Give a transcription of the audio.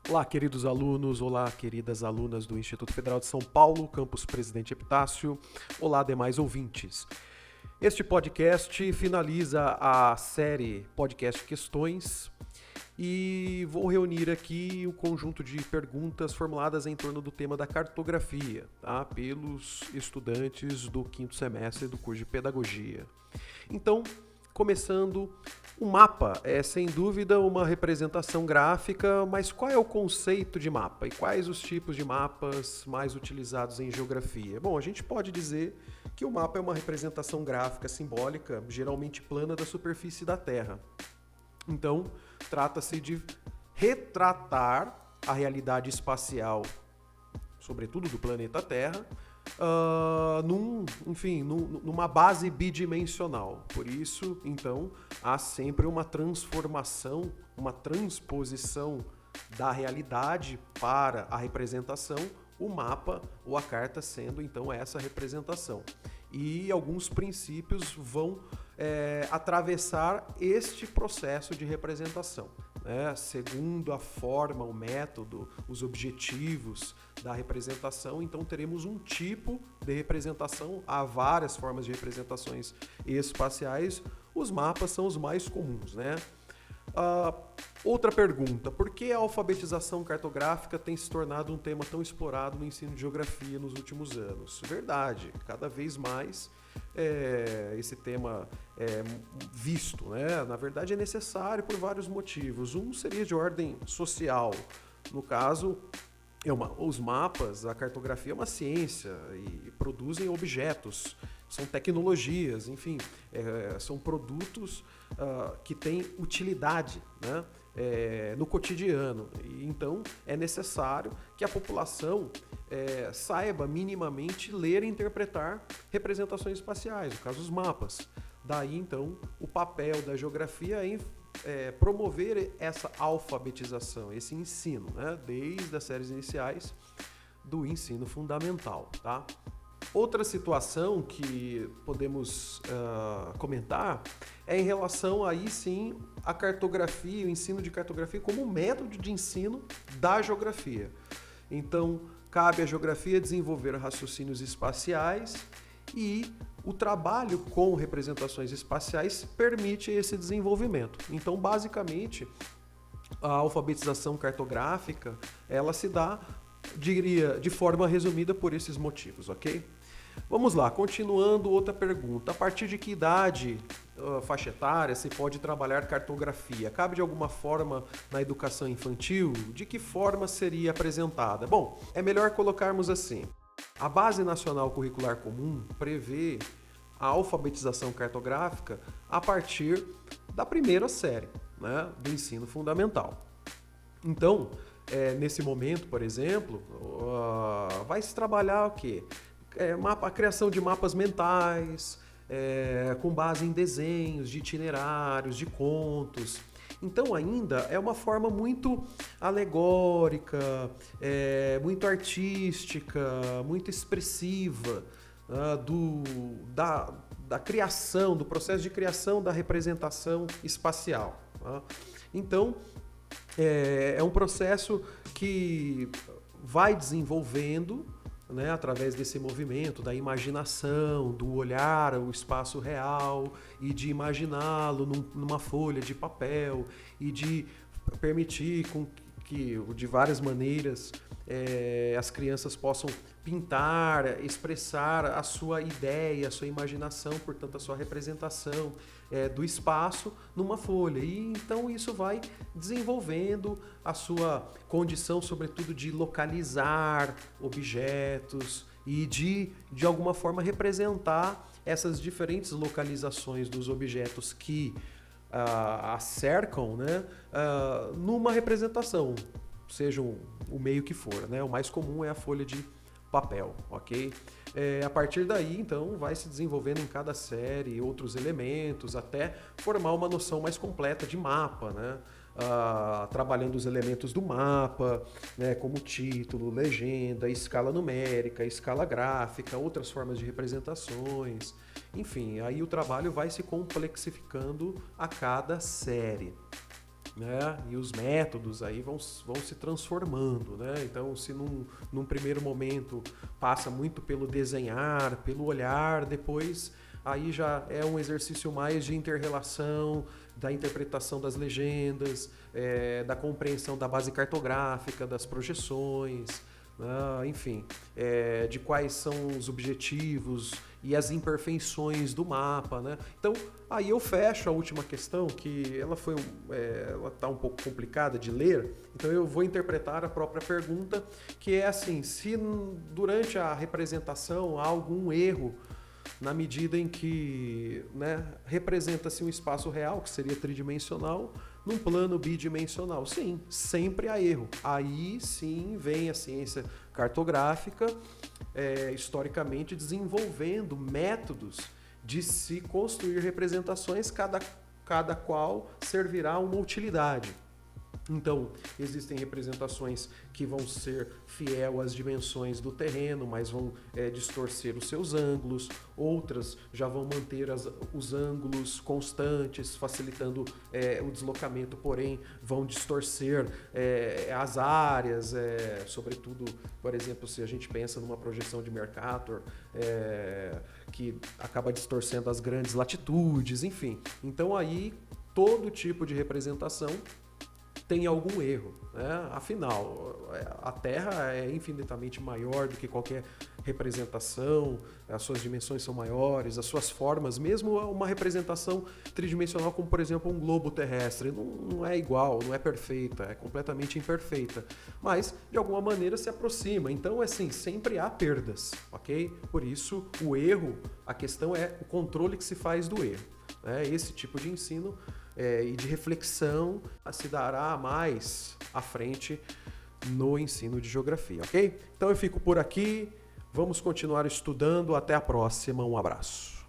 Olá, queridos alunos, olá, queridas alunas do Instituto Federal de São Paulo, campus Presidente Epitácio, olá, demais ouvintes. Este podcast finaliza a série Podcast Questões e vou reunir aqui o conjunto de perguntas formuladas em torno do tema da cartografia, tá? Pelos estudantes do quinto semestre do curso de Pedagogia. Então, começando, o mapa é sem dúvida uma representação gráfica, mas qual é o conceito de mapa e quais os tipos de mapas mais utilizados em geografia? Bom, a gente pode dizer que o mapa é uma representação gráfica simbólica, geralmente plana da superfície da Terra. Então, trata-se de retratar a realidade espacial, sobretudo do planeta Terra, numa base bidimensional. Por isso, então, há sempre uma transformação, uma transposição da realidade para a representação, o mapa ou a carta sendo, então, essa representação. E alguns princípios vão atravessar este processo de representação, né? Segundo a forma, o método, os objetivos da representação, então teremos um tipo de representação. Há várias formas de representações espaciais, os mapas são os mais comuns, né? Outra pergunta, por que a alfabetização cartográfica tem se tornado um tema tão explorado no ensino de geografia nos últimos anos? Verdade, cada vez mais esse tema é visto, né? Na verdade é necessário por vários motivos. Um seria de ordem social, no caso, os mapas, a cartografia é uma ciência e produzem objetos, são tecnologias, enfim, são produtos que têm utilidade, né, no cotidiano. E, então, é necessário que a população saiba minimamente ler e interpretar representações espaciais, no caso, os mapas. Daí, então, o papel da geografia é promover essa alfabetização, esse ensino, né, desde as séries iniciais do ensino fundamental, tá? Outra situação que podemos comentar é em relação aí sim à cartografia, o ensino de cartografia como método de ensino da geografia. Então, cabe à geografia desenvolver raciocínios espaciais e o trabalho com representações espaciais permite esse desenvolvimento. Então, basicamente, a alfabetização cartográfica, ela se dá, diria, de forma resumida por esses motivos, ok? Vamos lá, continuando, outra pergunta. A partir de que idade, faixa etária, se pode trabalhar cartografia? Cabe de alguma forma na educação infantil? De que forma seria apresentada? Bom, é melhor colocarmos assim. A Base Nacional Curricular Comum prevê a alfabetização cartográfica a partir da primeira série, né, do ensino fundamental. Então, nesse momento, por exemplo, vai se trabalhar o quê? A criação de mapas mentais, com base em desenhos, de itinerários, de contos. Então ainda é uma forma muito alegórica, muito artística, muito expressiva da criação, do processo de criação da representação espacial. Tá? Então é um processo que vai desenvolvendo, né, através desse movimento da imaginação, do olhar o espaço real e de imaginá-lo numa folha de papel e de permitir que de várias maneiras as crianças possam pintar, expressar a sua ideia, a sua imaginação, portanto a sua representação do espaço numa folha. E então isso vai desenvolvendo a sua condição, sobretudo, de localizar objetos e de alguma forma representar essas diferentes localizações dos objetos que a cercam, né, numa representação, seja o meio que for, né? O mais comum é a folha de papel, ok? A partir daí, então, vai se desenvolvendo em cada série outros elementos, até formar uma noção mais completa de mapa, né? Trabalhando os elementos do mapa, né, como título, legenda, escala numérica, escala gráfica, outras formas de representações. Enfim, aí o trabalho vai se complexificando a cada série. né? E os métodos aí vão se transformando, né? Então, se num primeiro momento passa muito pelo desenhar, pelo olhar, depois aí já é um exercício mais de inter-relação, da interpretação das legendas, da compreensão da base cartográfica, das projeções, enfim, de quais são os objetivos e as imperfeições do mapa, né? Então, aí eu fecho a última questão, que ela tá um pouco complicada de ler, então eu vou interpretar a própria pergunta, que é assim: se durante a representação há algum erro na medida em que, né, representa-se um espaço real, que seria tridimensional, num plano bidimensional. Sim, sempre há erro. Aí sim vem a ciência cartográfica, historicamente desenvolvendo métodos de se construir representações, cada qual servirá a uma utilidade. Então, existem representações que vão ser fiel às dimensões do terreno, mas vão distorcer os seus ângulos. Outras já vão manter os ângulos constantes, facilitando o deslocamento, porém vão distorcer as áreas, sobretudo, por exemplo, se a gente pensa numa projeção de Mercator, que acaba distorcendo as grandes latitudes, enfim. Então aí, todo tipo de representação tem algum erro, né? Afinal, a Terra é infinitamente maior do que qualquer representação, as suas dimensões são maiores, as suas formas, mesmo uma representação tridimensional como, por exemplo, um globo terrestre, não é igual, não é perfeita, é completamente imperfeita, mas de alguma maneira se aproxima. Então, assim, sempre há perdas, ok? Por isso, o erro, a questão é o controle que se faz do erro. Esse tipo de ensino e de reflexão se dará mais à frente no ensino de geografia, ok? Então eu fico por aqui, vamos continuar estudando, até a próxima, um abraço.